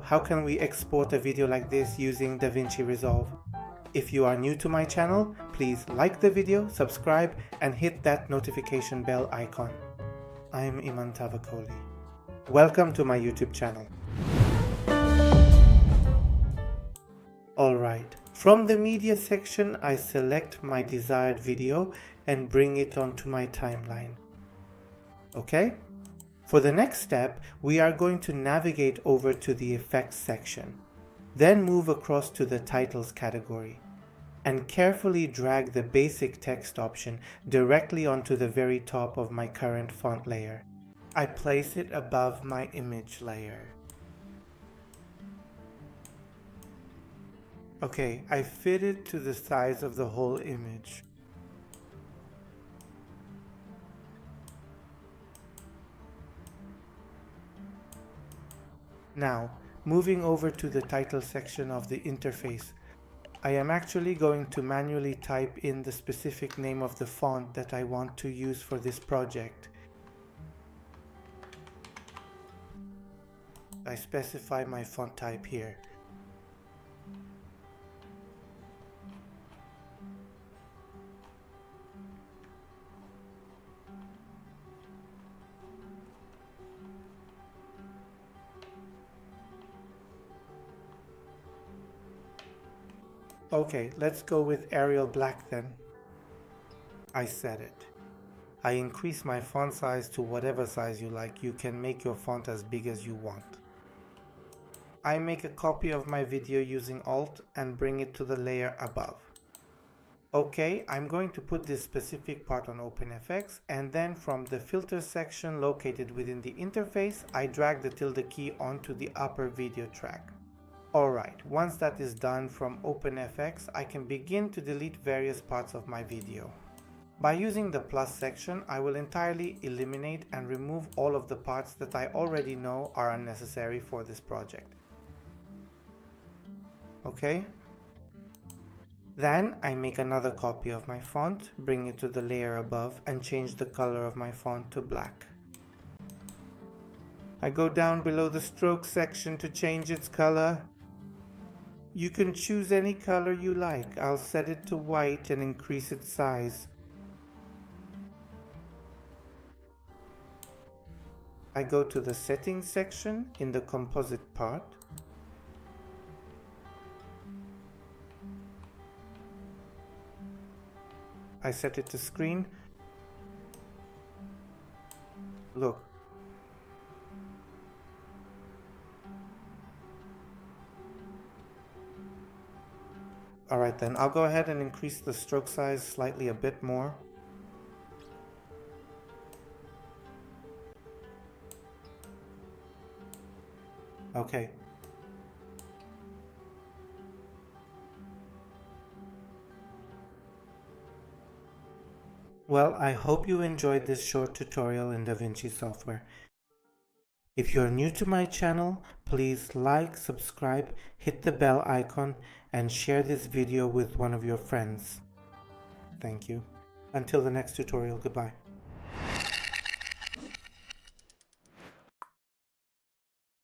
how can we export a video like this using DaVinci Resolve. If you are new to my channel, please like the video, subscribe, and hit that notification bell icon. I'm Iman Tavakoli. Welcome to my YouTube channel. Alright, from the media section I select my desired video and bring it onto my timeline. Okay? For the next step, we are going to navigate over to the effects section, then move across to the titles category, and carefully drag the basic text option directly onto the very top of my current font layer. I place it above my image layer. Okay, I fit it to the size of the whole image. Now, moving over to the title section of the interface, I am actually going to manually type in the specific name of the font that I want to use for this project. I specify my font type here. Okay, let's go with Arial Black then. I set it. I increase my font size to whatever size you like. You can make your font as big as you want. I make a copy of my video using Alt and bring it to the layer above. Okay, I'm going to put this specific part on OpenFX, and then from the filter section located within the interface, I drag the tilde key onto the upper video track. Alright, once that is done from OpenFX, I can begin to delete various parts of my video. By using the plus section, I will entirely eliminate and remove all of the parts that I already know are unnecessary for this project. Okay? Then I make another copy of my font, bring it to the layer above, and change the color of my font to black. I go down below the stroke section to change its color. You can choose any color you like. I'll set it to white and increase its size. I go to the settings section in the composite part. I set it to screen. Look. Alright then, I'll go ahead and increase the stroke size slightly a bit more. Okay. Well, I hope you enjoyed this short tutorial in DaVinci software. If you're new to my channel, please like, subscribe, hit the bell icon, and share this video with one of your friends. Thank you. Until the next tutorial, goodbye.